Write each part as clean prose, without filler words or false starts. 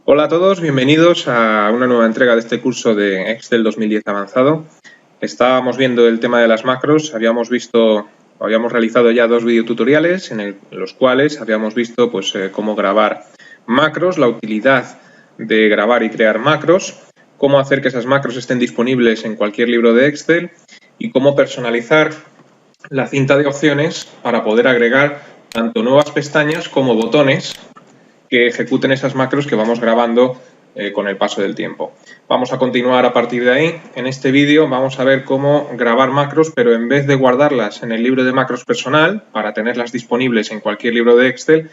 Hola a todos, bienvenidos a una nueva entrega de este curso de Excel 2010 avanzado. Estábamos viendo el tema de las macros, habíamos realizado ya dos videotutoriales en los cuales habíamos visto cómo grabar macros, la utilidad de grabar y crear macros, cómo hacer que esas macros estén disponibles en cualquier libro de Excel y cómo personalizar la cinta de opciones para poder agregar tanto nuevas pestañas como botones que ejecuten esas macros que vamos grabando con el paso del tiempo. Vamos a continuar a partir de ahí. En este vídeo vamos a ver cómo grabar macros, pero en vez de guardarlas en el libro de macros personal, para tenerlas disponibles en cualquier libro de Excel,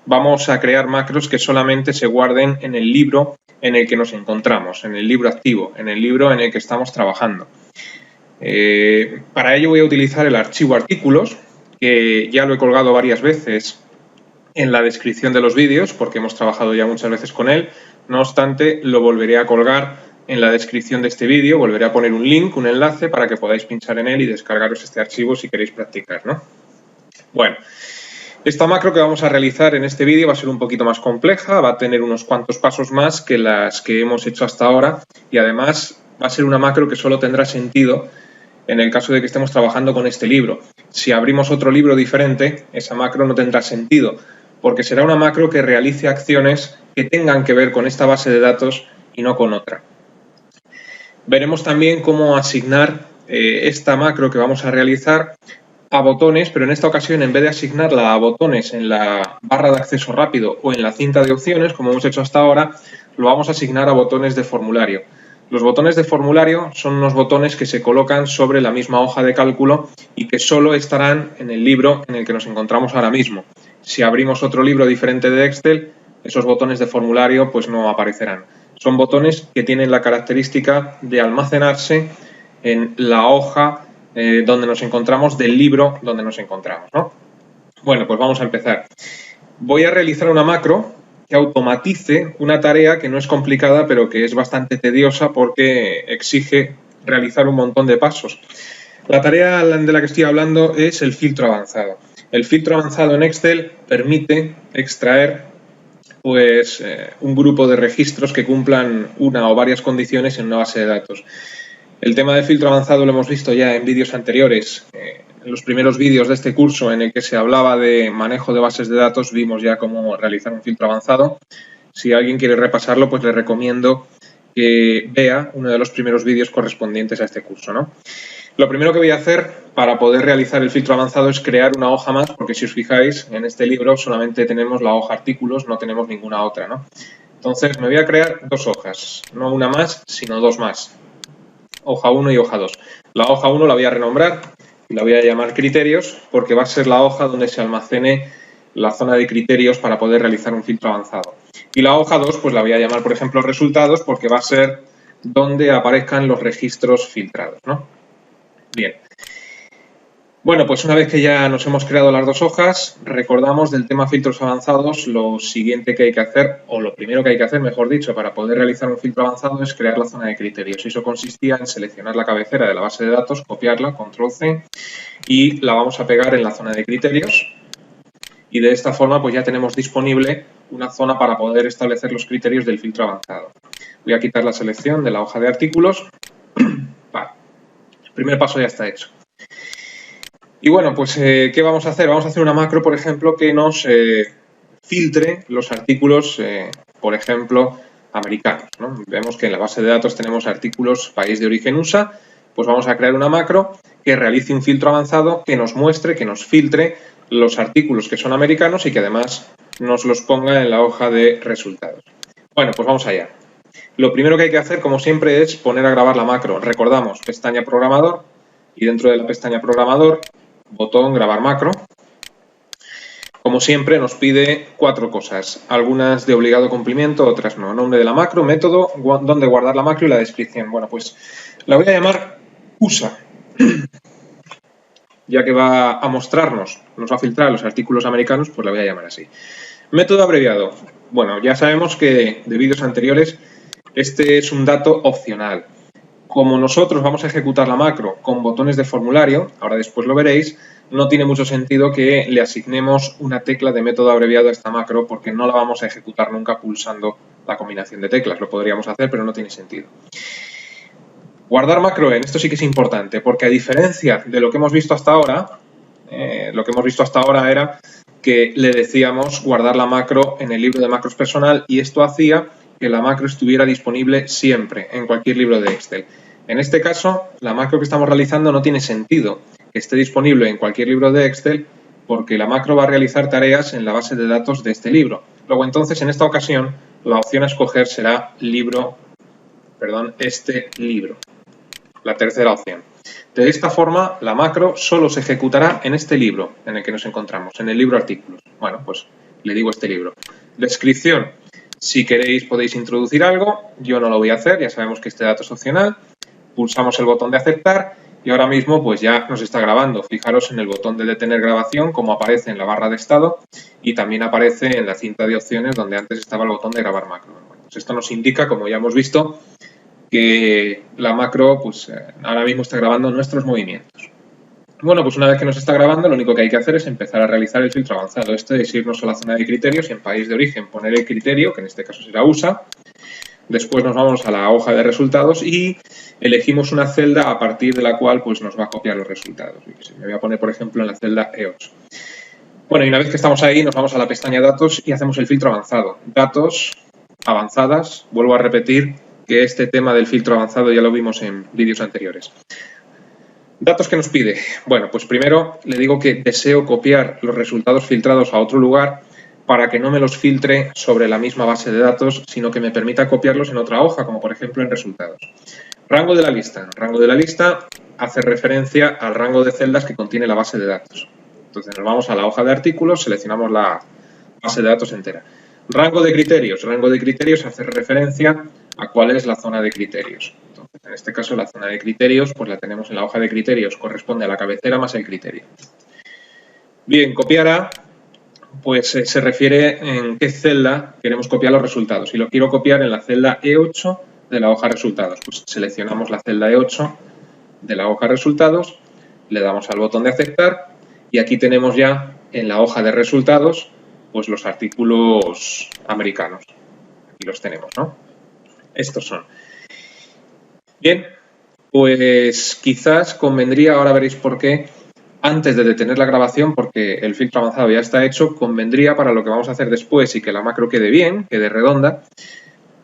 vamos a crear macros que solamente se guarden en el libro en el que nos encontramos, en el libro activo, en el libro en el que estamos trabajando. Para ello voy a utilizar el archivo artículos, que ya lo he colgado varias veces en la descripción de los vídeos, porque hemos trabajado ya muchas veces con él. No obstante, lo volveré a colgar en la descripción de este vídeo, volveré a poner un link, un enlace, para que podáis pinchar en él y descargaros este archivo si queréis practicar, ¿no? Bueno, esta macro que vamos a realizar en este vídeo va a ser un poquito más compleja, va a tener unos cuantos pasos más que las que hemos hecho hasta ahora y además va a ser una macro que solo tendrá sentido en el caso de que estemos trabajando con este libro. Si abrimos otro libro diferente, esa macro no tendrá sentido, porque será una macro que realice acciones que tengan que ver con esta base de datos y no con otra. Veremos también cómo asignar esta macro que vamos a realizar a botones, pero en esta ocasión, en vez de asignarla a botones en la barra de acceso rápido o en la cinta de opciones, como hemos hecho hasta ahora, lo vamos a asignar a botones de formulario. Los botones de formulario son unos botones que se colocan sobre la misma hoja de cálculo y que solo estarán en el libro en el que nos encontramos ahora mismo. Si abrimos otro libro diferente de Excel, esos botones de formulario pues no aparecerán. Son botones que tienen la característica de almacenarse en la hoja donde nos encontramos del libro donde nos encontramos, ¿no? Bueno, pues vamos a empezar. Voy a realizar una macro que automatice una tarea que no es complicada, pero que es bastante tediosa porque exige realizar un montón de pasos. La tarea de la que estoy hablando es el filtro avanzado. El filtro avanzado en Excel permite extraer un grupo de registros que cumplan una o varias condiciones en una base de datos. El tema del filtro avanzado lo hemos visto ya en vídeos anteriores. En los primeros vídeos de este curso en el que se hablaba de manejo de bases de datos vimos ya cómo realizar un filtro avanzado. Si alguien quiere repasarlo, pues le recomiendo que vea uno de los primeros vídeos correspondientes a este curso, ¿no? Lo primero que voy a hacer para poder realizar el filtro avanzado es crear una hoja más, porque si os fijáis, en este libro solamente tenemos la hoja artículos, no tenemos ninguna otra, ¿no? Entonces me voy a crear dos hojas, no una más, sino dos más. Hoja 1 y hoja 2. La hoja 1 la voy a renombrar y la voy a llamar criterios porque va a ser la hoja donde se almacene la zona de criterios para poder realizar un filtro avanzado. Y la hoja 2 pues la voy a llamar, por ejemplo, resultados porque va a ser donde aparezcan los registros filtrados, ¿no? Bien. Bueno, pues una vez que ya nos hemos creado las dos hojas, recordamos del tema filtros avanzados, lo siguiente que hay que hacer, o lo primero que hay que hacer, mejor dicho, para poder realizar un filtro avanzado es crear la zona de criterios. Eso consistía en seleccionar la cabecera de la base de datos, copiarla, control-C, y la vamos a pegar en la zona de criterios. Y de esta forma pues ya tenemos disponible una zona para poder establecer los criterios del filtro avanzado. Voy a quitar la selección de la hoja de artículos. Vale. El primer paso ya está hecho. Y bueno, pues ¿qué vamos a hacer? Vamos a hacer una macro, por ejemplo, que nos filtre los artículos, por ejemplo, americanos, ¿no? Vemos que en la base de datos tenemos artículos país de origen USA, pues vamos a crear una macro que realice un filtro avanzado que nos muestre, que nos filtre los artículos que son americanos y que además nos los ponga en la hoja de resultados. Bueno, pues vamos allá. Lo primero que hay que hacer, como siempre, es poner a grabar la macro. Recordamos, pestaña programador y dentro de la pestaña programador, botón grabar macro. Como siempre nos pide cuatro cosas, algunas de obligado cumplimiento, otras no. Nombre de la macro, método, dónde guardar la macro y la descripción. Bueno, pues la voy a llamar USA, ya que va a mostrarnos, nos va a filtrar los artículos americanos, pues la voy a llamar así. Método abreviado. Bueno, ya sabemos que de vídeos anteriores este es un dato opcional. Como nosotros vamos a ejecutar la macro con botones de formulario, ahora después lo veréis, no tiene mucho sentido que le asignemos una tecla de método abreviado a esta macro porque no la vamos a ejecutar nunca pulsando la combinación de teclas. Lo podríamos hacer, pero no tiene sentido. Guardar macro en, esto sí que es importante, porque a diferencia de lo que hemos visto hasta ahora, era que le decíamos guardar la macro en el libro de macros personal y esto hacía que la macro estuviera disponible siempre en cualquier libro de Excel. En este caso, la macro que estamos realizando no tiene sentido que esté disponible en cualquier libro de Excel porque la macro va a realizar tareas en la base de datos de este libro. Luego, entonces, en esta ocasión, la opción a escoger será este libro, la tercera opción. De esta forma, la macro solo se ejecutará en este libro en el que nos encontramos, en el libro artículos. Bueno, pues le digo este libro. Descripción. Si queréis podéis introducir algo, yo no lo voy a hacer, ya sabemos que este dato es opcional. Pulsamos el botón de aceptar y ahora mismo pues ya nos está grabando. Fijaros en el botón de detener grabación como aparece en la barra de estado y también aparece en la cinta de opciones donde antes estaba el botón de grabar macro. Bueno, pues esto nos indica, como ya hemos visto, que la macro pues ahora mismo está grabando nuestros movimientos. Bueno, pues una vez que nos está grabando, lo único que hay que hacer es empezar a realizar el filtro avanzado. Este es irnos a la zona de criterios y en país de origen poner el criterio, que en este caso será USA. Después nos vamos a la hoja de resultados y elegimos una celda a partir de la cual pues, nos va a copiar los resultados. Me voy a poner, por ejemplo, en la celda E8. Bueno, y una vez que estamos ahí, nos vamos a la pestaña Datos y hacemos el filtro avanzado. Datos, avanzadas. Vuelvo a repetir que este tema del filtro avanzado ya lo vimos en vídeos anteriores. Datos que nos pide. Bueno, pues primero le digo que deseo copiar los resultados filtrados a otro lugar para que no me los filtre sobre la misma base de datos, sino que me permita copiarlos en otra hoja, como por ejemplo en resultados. Rango de la lista. Rango de la lista hace referencia al rango de celdas que contiene la base de datos. Entonces nos vamos a la hoja de artículos, seleccionamos la base de datos entera. Rango de criterios. Rango de criterios hace referencia a cuál es la zona de criterios. Entonces, en este caso la zona de criterios pues la tenemos en la hoja de criterios, corresponde a la cabecera más el criterio. Bien, copiar a, pues se refiere en qué celda queremos copiar los resultados. Si lo quiero copiar en la celda E8 de la hoja resultados, pues seleccionamos la celda E8 de la hoja resultados, le damos al botón de aceptar y aquí tenemos ya en la hoja de resultados pues los artículos americanos. Aquí los tenemos, ¿no? Estos son. Bien, pues quizás convendría, ahora veréis por qué, antes de detener la grabación, porque el filtro avanzado ya está hecho, convendría para lo que vamos a hacer después y que la macro quede bien, quede redonda,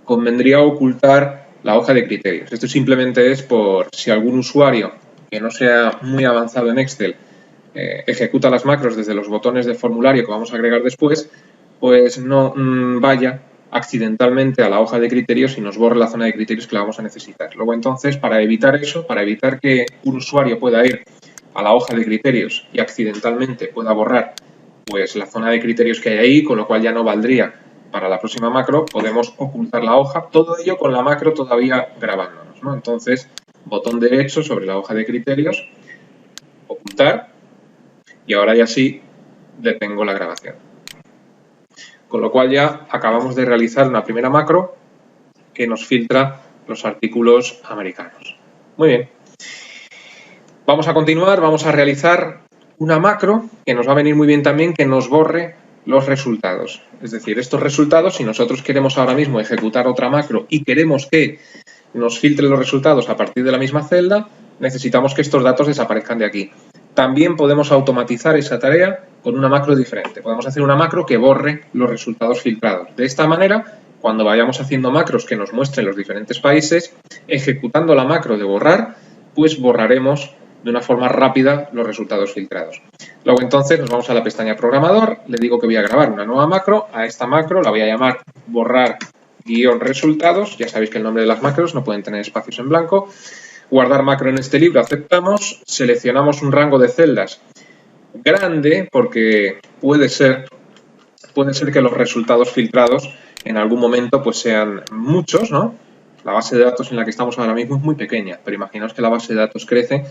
convendría ocultar la hoja de criterios. Esto simplemente es por si algún usuario que no sea muy avanzado en Excel ejecuta las macros desde los botones de formulario que vamos a agregar después, pues no vaya accidentalmente a la hoja de criterios y nos borre la zona de criterios que la vamos a necesitar. Luego entonces, para evitar eso, para evitar que un usuario pueda ir a la hoja de criterios y accidentalmente pueda borrar pues la zona de criterios que hay ahí, con lo cual ya no valdría para la próxima macro, podemos ocultar la hoja, todo ello con la macro todavía grabándonos, ¿no? Entonces, botón derecho sobre la hoja de criterios, ocultar, y ahora ya sí detengo la grabación. Con lo cual ya acabamos de realizar una primera macro que nos filtra los artículos americanos. Muy bien. Vamos a continuar, vamos a realizar una macro que nos va a venir muy bien también, que nos borre los resultados. Es decir, estos resultados, si nosotros queremos ahora mismo ejecutar otra macro y queremos que nos filtre los resultados a partir de la misma celda, necesitamos que estos datos desaparezcan de aquí. También podemos automatizar esa tarea con una macro diferente. Podemos hacer una macro que borre los resultados filtrados. De esta manera, cuando vayamos haciendo macros que nos muestren los diferentes países, ejecutando la macro de borrar, pues borraremos de una forma rápida los resultados filtrados. Luego entonces nos vamos a la pestaña programador, le digo que voy a grabar una nueva macro, a esta macro la voy a llamar borrar-resultados, ya sabéis que el nombre de las macros no pueden tener espacios en blanco. Guardar macro en este libro, aceptamos, seleccionamos un rango de celdas grande porque puede ser que los resultados filtrados en algún momento pues sean muchos, ¿no? La base de datos en la que estamos ahora mismo es muy pequeña, pero imaginaos que la base de datos crece.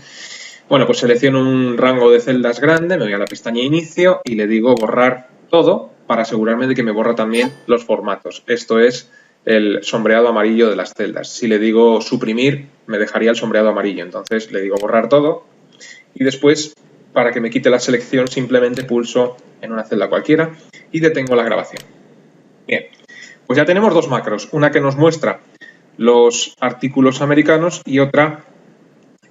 Bueno, pues selecciono un rango de celdas grande, me voy a la pestaña inicio y le digo borrar todo para asegurarme de que me borra también los formatos. Esto es el sombreado amarillo de las celdas. Si le digo suprimir, me dejaría el sombreado amarillo. Entonces le digo borrar todo y después, para que me quite la selección, simplemente pulso en una celda cualquiera y detengo la grabación. Bien, Pues ya tenemos dos macros, una que nos muestra los artículos americanos y otra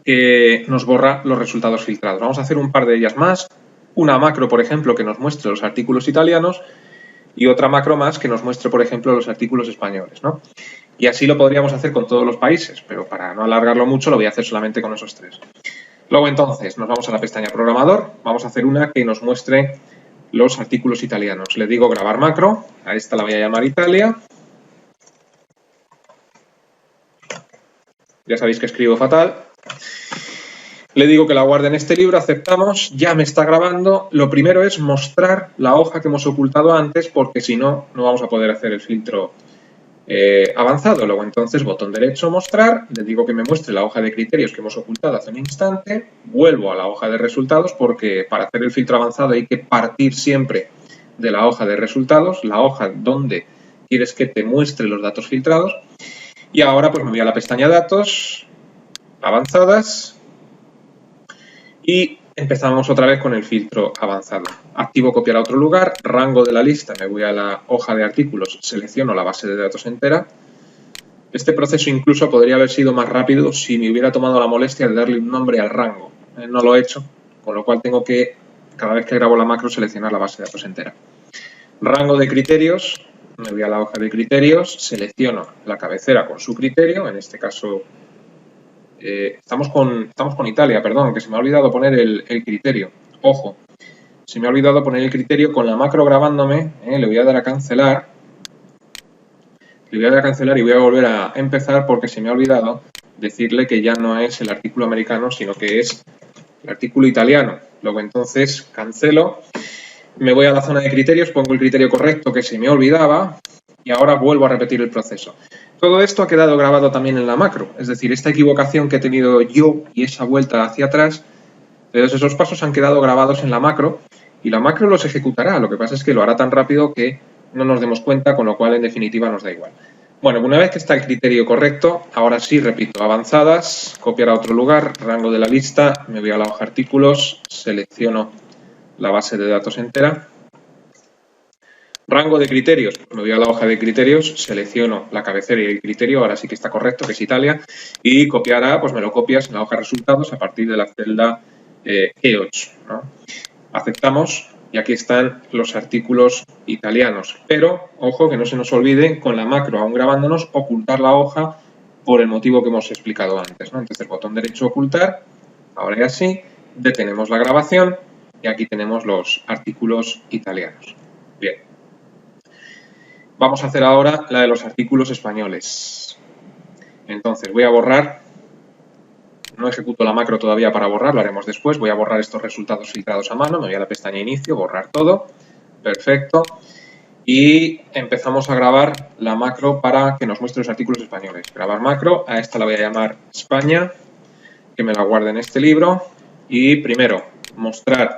que nos borra los resultados filtrados. Vamos a hacer un par de ellas más. Una macro, por ejemplo, que nos muestre los artículos italianos y otra macro más que nos muestre, por ejemplo, los artículos españoles, ¿no? Y así lo podríamos hacer con todos los países, pero para no alargarlo mucho lo voy a hacer solamente con esos tres. Luego entonces nos vamos a la pestaña programador, vamos a hacer una que nos muestre los artículos italianos. Le digo grabar macro, a esta la voy a llamar Italia. Ya sabéis que escribo fatal. Le digo que la guarde en este libro, aceptamos, ya me está grabando. Lo primero es mostrar la hoja que hemos ocultado antes, porque si no, no vamos a poder hacer el filtro avanzado. Luego entonces botón derecho, mostrar, le digo que me muestre la hoja de criterios que hemos ocultado hace un instante, vuelvo a la hoja de resultados porque para hacer el filtro avanzado hay que partir siempre de la hoja de resultados, la hoja donde quieres que te muestre los datos filtrados. Y ahora pues me voy a la pestaña datos, avanzadas, y empezamos otra vez con el filtro avanzado. Activo copiar a otro lugar, rango de la lista, me voy a la hoja de artículos, selecciono la base de datos entera. Este proceso incluso podría haber sido más rápido si me hubiera tomado la molestia de darle un nombre al rango. No lo he hecho, con lo cual tengo que, cada vez que grabo la macro, seleccionar la base de datos entera. Rango de criterios, me voy a la hoja de criterios, selecciono la cabecera con su criterio, en este caso estamos con Italia, perdón, que se me ha olvidado poner el criterio. Ojo, se me ha olvidado poner el criterio con la macro grabándome, le voy a dar a cancelar. Le voy a dar a cancelar y voy a volver a empezar porque se me ha olvidado decirle que ya no es el artículo americano, sino que es el artículo italiano. Luego entonces cancelo, me voy a la zona de criterios, pongo el criterio correcto que se me olvidaba y ahora vuelvo a repetir el proceso. Todo esto ha quedado grabado también en la macro, es decir, esta equivocación que he tenido yo y esa vuelta hacia atrás, todos esos pasos han quedado grabados en la macro y la macro los ejecutará. Lo que pasa es que lo hará tan rápido que no nos demos cuenta, con lo cual en definitiva nos da igual. Bueno, una vez que está el criterio correcto, ahora sí, repito, avanzadas, copiar a otro lugar, rango de la lista, me voy a la hoja artículos, selecciono la base de datos entera. Rango de criterios, me voy a la hoja de criterios, selecciono la cabecera y el criterio, ahora sí que está correcto, que es Italia, y copiará, pues me lo copias en la hoja de resultados a partir de la celda E8, ¿no? Aceptamos y aquí están los artículos italianos, pero ojo que no se nos olvide con la macro aún grabándonos ocultar la hoja por el motivo que hemos explicado antes, ¿no? Entonces botón derecho ocultar, ahora ya sí, detenemos la grabación y aquí tenemos los artículos italianos. Bien. Vamos a hacer ahora la de los artículos españoles. Entonces voy a borrar, no ejecuto la macro todavía para borrar, lo haremos después. Voy a borrar estos resultados filtrados a mano, me voy a la pestaña inicio, borrar todo, perfecto. Y empezamos a grabar la macro para que nos muestre los artículos españoles. Grabar macro, a esta la voy a llamar España, que me la guarde en este libro. Y primero, mostrar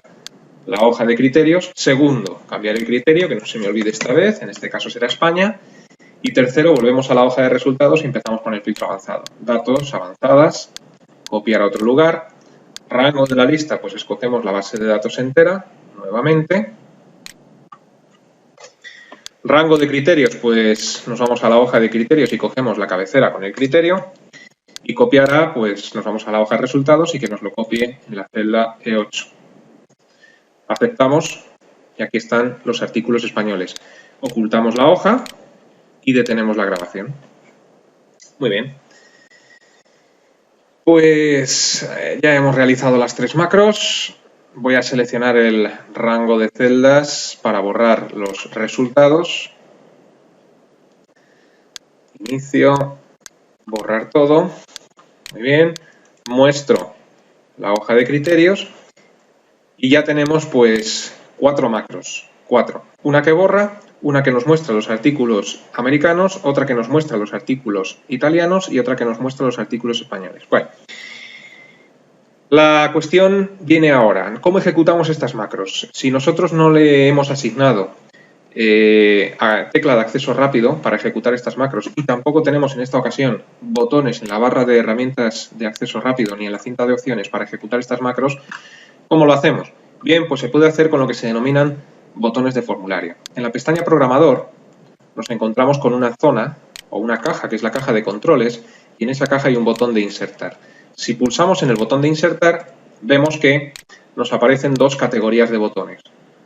la hoja de criterios. Segundo, cambiar el criterio, que no se me olvide esta vez, en este caso será España. Y tercero, volvemos a la hoja de resultados y empezamos con el filtro avanzado. Datos, avanzadas, copiar a otro lugar. Rango de la lista, pues escogemos la base de datos entera, nuevamente. Rango de criterios, pues nos vamos a la hoja de criterios y cogemos la cabecera con el criterio. Y copiará, pues nos vamos a la hoja de resultados y que nos lo copie en la celda E8. Aceptamos y aquí están los artículos españoles. Ocultamos la hoja y detenemos la grabación. Muy bien. Pues ya hemos realizado las tres macros. Voy a seleccionar el rango de celdas para borrar los resultados. Inicio, borrar todo. Muy bien. Muestro la hoja de criterios. Y ya tenemos pues cuatro macros, una que borra, una que nos muestra los artículos americanos, otra que nos muestra los artículos italianos y otra que nos muestra los artículos españoles. Bueno, la cuestión viene ahora, ¿cómo ejecutamos estas macros? Si nosotros no le hemos asignado a tecla de acceso rápido para ejecutar estas macros y tampoco tenemos en esta ocasión botones en la barra de herramientas de acceso rápido ni en la cinta de opciones para ejecutar estas macros, ¿cómo lo hacemos? Bien, pues se puede hacer con lo que se denominan botones de formulario. En la pestaña programador nos encontramos con una zona o una caja, que es la caja de controles, y en esa caja hay un botón de insertar. Si pulsamos en el botón de insertar, vemos que nos aparecen dos categorías de botones,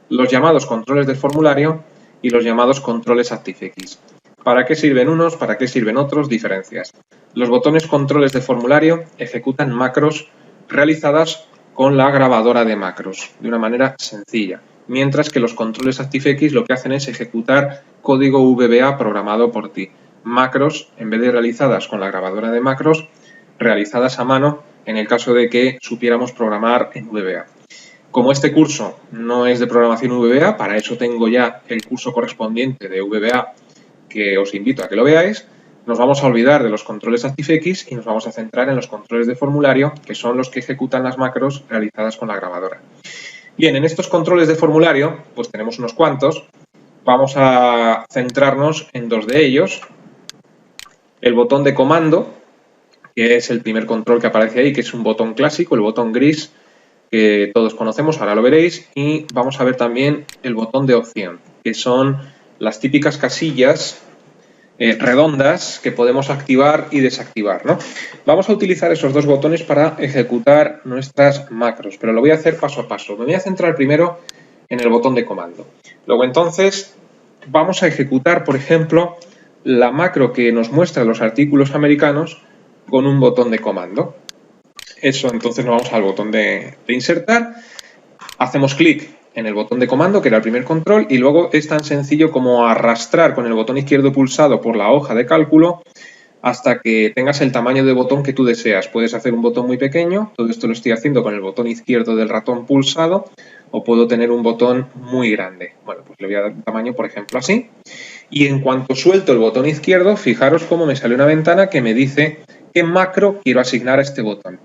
los llamados controles del formulario y los llamados controles ActiveX. ¿Para qué sirven unos? ¿Para qué sirven otros? Diferencias. Los botones controles de formulario ejecutan macros realizadas con la grabadora de macros, de una manera sencilla, mientras que los controles ActiveX lo que hacen es ejecutar código VBA programado por ti. Macros, en vez de realizadas con la grabadora de macros, realizadas a mano en el caso de que supiéramos programar en VBA. Como este curso no es de programación VBA, para eso tengo ya el curso correspondiente de VBA que os invito a que lo veáis. Nos vamos a olvidar de los controles ActiveX y nos vamos a centrar en los controles de formulario, que son los que ejecutan las macros realizadas con la grabadora. Bien, en estos controles de formulario, pues tenemos unos cuantos. Vamos a centrarnos en dos de ellos. El botón de comando, que es el primer control que aparece ahí, que es un botón clásico, el botón gris, que todos conocemos, ahora lo veréis. Y vamos a ver también el botón de opción, que son las típicas casillas redondas que podemos activar y desactivar, ¿no? Vamos a utilizar esos dos botones para ejecutar nuestras macros, pero lo voy a hacer paso a paso. Me voy a centrar primero en el botón de comando. Luego entonces vamos a ejecutar, por ejemplo, la macro que nos muestra los artículos americanos con un botón de comando. Eso, entonces nos vamos al botón de insertar, hacemos clic en el botón de comando, que era el primer control, y luego es tan sencillo como arrastrar con el botón izquierdo pulsado por la hoja de cálculo hasta que tengas el tamaño de botón que tú deseas. Puedes hacer un botón muy pequeño, todo esto lo estoy haciendo con el botón izquierdo del ratón pulsado, o puedo tener un botón muy grande. Bueno, pues le voy a dar un tamaño, por ejemplo, así. Y en cuanto suelto el botón izquierdo, fijaros cómo me sale una ventana que me dice qué macro quiero asignar a este botón.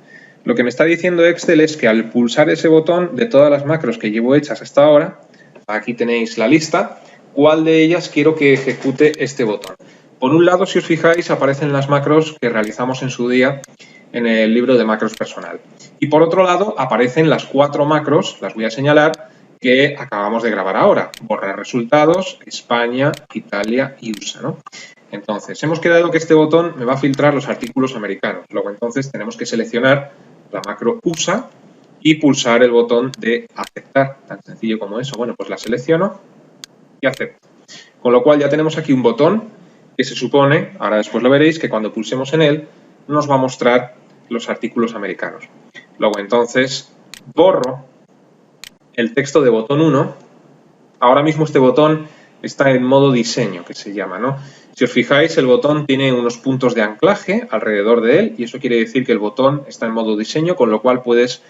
Lo que me está diciendo Excel es que al pulsar ese botón, de todas las macros que llevo hechas hasta ahora, aquí tenéis la lista, cuál de ellas quiero que ejecute este botón. Por un lado, si os fijáis, aparecen las macros que realizamos en su día en el libro de macros personal. Y por otro lado, aparecen las 4 macros, las voy a señalar, que acabamos de grabar ahora. Borrar resultados, España, Italia y USA, ¿no? Entonces, hemos quedado que este botón me va a filtrar los artículos americanos. Luego, entonces, tenemos que seleccionar la macro USA y pulsar el botón de aceptar, tan sencillo como eso. Bueno, pues la selecciono y acepto. Con lo cual ya tenemos aquí un botón que se supone, ahora después lo veréis, que cuando pulsemos en él nos va a mostrar los artículos americanos. Luego entonces borro el texto de botón 1. Ahora mismo este botón está en modo diseño, que se llama, ¿no? Si os fijáis, el botón tiene unos puntos de anclaje alrededor de él y eso quiere decir que el botón está en modo diseño, con lo cual puedes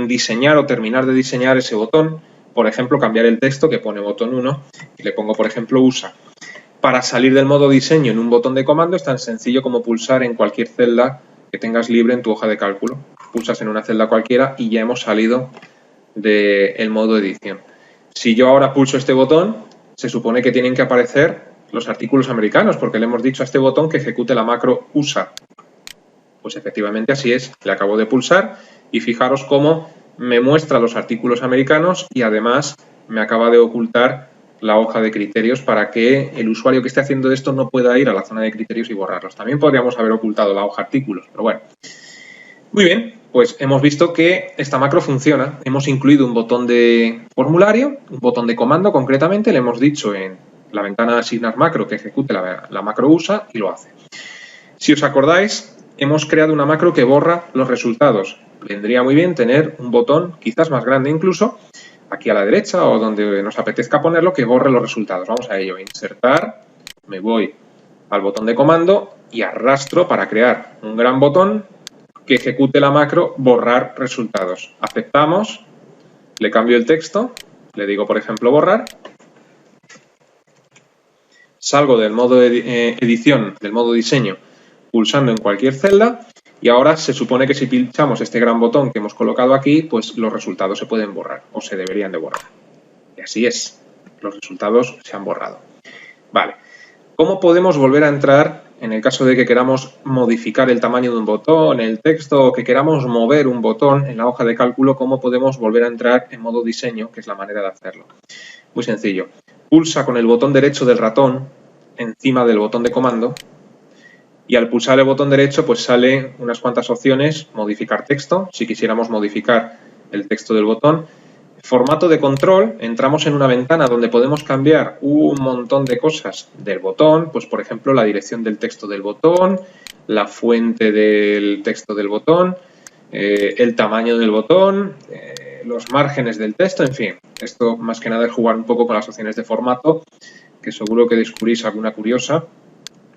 diseñar o terminar de diseñar ese botón. Por ejemplo, cambiar el texto que pone botón 1 y le pongo, por ejemplo, USA. Para salir del modo diseño en un botón de comando es tan sencillo como pulsar en cualquier celda que tengas libre en tu hoja de cálculo. Pulsas en una celda cualquiera y ya hemos salido del modo edición. Si yo ahora pulso este botón, se supone que tienen que aparecer los artículos americanos, porque le hemos dicho a este botón que ejecute la macro USA. Pues efectivamente así es, le acabo de pulsar y fijaros cómo me muestra los artículos americanos y además me acaba de ocultar la hoja de criterios para que el usuario que esté haciendo esto no pueda ir a la zona de criterios y borrarlos. También podríamos haber ocultado la hoja artículos, pero bueno. Muy bien, pues hemos visto que esta macro funciona. Hemos incluido un botón de formulario, un botón de comando concretamente, le hemos dicho en la ventana de asignar macro que ejecute la macro USA y lo hace. Si os acordáis, hemos creado una macro que borra los resultados. Vendría muy bien tener un botón, quizás más grande incluso, aquí a la derecha o donde nos apetezca ponerlo, que borre los resultados. Vamos a ello, insertar, me voy al botón de comando y arrastro para crear un gran botón que ejecute la macro borrar resultados. Aceptamos, le cambio el texto, le digo por ejemplo borrar, salgo del modo edición, del modo diseño, pulsando en cualquier celda y ahora se supone que si pinchamos este gran botón que hemos colocado aquí, pues los resultados se pueden borrar o se deberían de borrar. Y así es, los resultados se han borrado. Vale, ¿cómo podemos volver a entrar en el caso de que queramos modificar el tamaño de un botón, el texto, o que queramos mover un botón en la hoja de cálculo? ¿Cómo podemos volver a entrar en modo diseño, que es la manera de hacerlo? Muy sencillo. Pulsa con el botón derecho del ratón encima del botón de comando y al pulsar el botón derecho pues sale unas cuantas opciones, modificar texto, si quisiéramos modificar el texto del botón. Formato de control, entramos en una ventana donde podemos cambiar un montón de cosas del botón, pues por ejemplo la dirección del texto del botón, la fuente del texto del botón, el tamaño del botón, los márgenes del texto, en fin. Esto más que nada es jugar un poco con las opciones de formato, que seguro que descubrís alguna curiosa.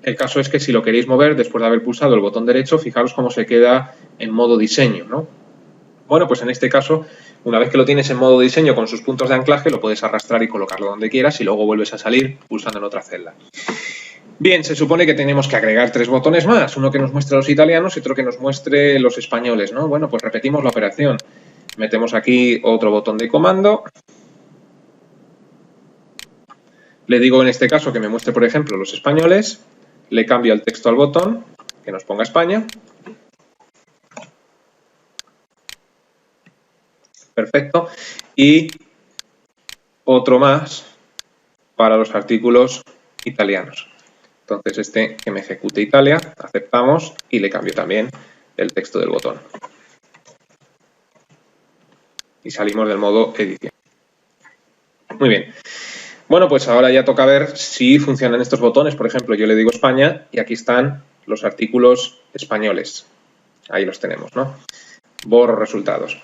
El caso es que si lo queréis mover después de haber pulsado el botón derecho, fijaros cómo se queda en modo diseño, ¿no? Bueno, pues en este caso, una vez que lo tienes en modo diseño con sus puntos de anclaje, lo puedes arrastrar y colocarlo donde quieras y luego vuelves a salir pulsando en otra celda. Bien, se supone que tenemos que agregar 3 botones más, uno que nos muestre los italianos y otro que nos muestre los españoles, ¿no? Bueno, pues repetimos la operación. Metemos aquí otro botón de comando. Le digo en este caso que me muestre, por ejemplo, los españoles. Le cambio el texto al botón, que nos ponga España. Perfecto. Y otro más para los artículos italianos. Entonces este que me ejecute Italia, aceptamos y le cambio también el texto del botón. Y salimos del modo edición. Muy bien. Bueno, pues ahora ya toca ver si funcionan estos botones. Por ejemplo, yo le digo España y aquí están los artículos españoles. Ahí los tenemos, ¿no? Borro resultados.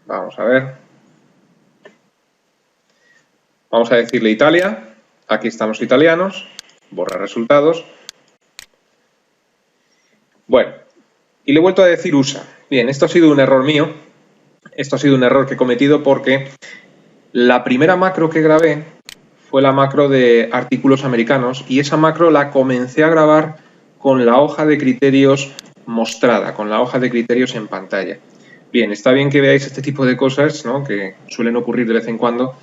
Vamos a ver. Vamos a decirle Italia. Aquí están los italianos. Borra resultados. Bueno, y le he vuelto a decir USA. Bien, esto ha sido un error mío. Esto ha sido un error que he cometido porque la primera macro que grabé fue la macro de artículos americanos y esa macro la comencé a grabar con la hoja de criterios mostrada, con la hoja de criterios en pantalla. Bien, está bien que veáis este tipo de cosas, ¿no?, que suelen ocurrir de vez en cuando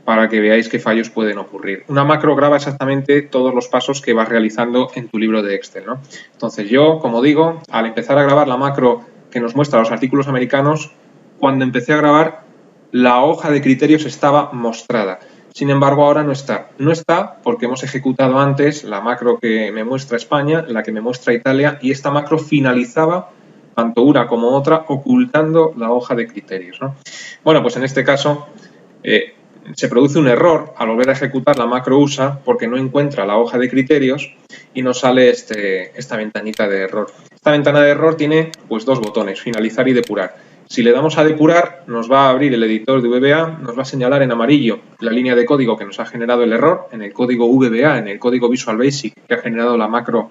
para que veáis qué fallos pueden ocurrir. Una macro graba exactamente todos los pasos que vas realizando en tu libro de Excel, ¿no? Entonces yo, como digo, al empezar a grabar la macro que nos muestra los artículos americanos, cuando empecé a grabar, la hoja de criterios estaba mostrada. Sin embargo, ahora no está. No está porque hemos ejecutado antes la macro que me muestra España, la que me muestra Italia, y esta macro finalizaba tanto una como otra ocultando la hoja de criterios, ¿no? Bueno, pues en este caso se produce un error al volver a ejecutar la macro USA porque no encuentra la hoja de criterios y nos sale esta ventanita de error. Esta ventana de error tiene pues 2 botones, finalizar y depurar. Si le damos a depurar, nos va a abrir el editor de VBA, nos va a señalar en amarillo la línea de código que nos ha generado el error, en el código VBA, en el código Visual Basic que ha generado la macro,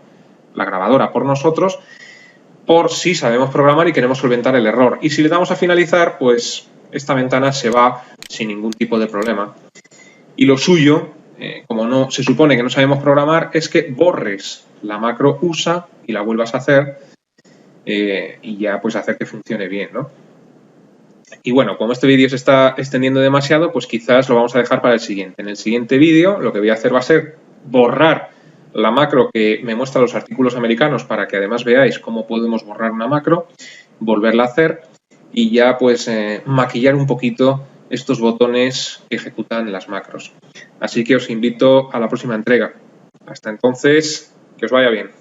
la grabadora por nosotros, por si sabemos programar y queremos solventar el error. Y si le damos a finalizar, pues esta ventana se va sin ningún tipo de problema. Y lo suyo, como no se supone que no sabemos programar, es que borres la macro USA y la vuelvas a hacer y ya pues hacer que funcione bien, ¿no? Y bueno, como este vídeo se está extendiendo demasiado, pues quizás lo vamos a dejar para el siguiente. En el siguiente vídeo lo que voy a hacer va a ser borrar la macro que me muestra los artículos americanos para que además veáis cómo podemos borrar una macro, volverla a hacer y ya pues maquillar un poquito estos botones que ejecutan las macros. Así que os invito a la próxima entrega. Hasta entonces, que os vaya bien.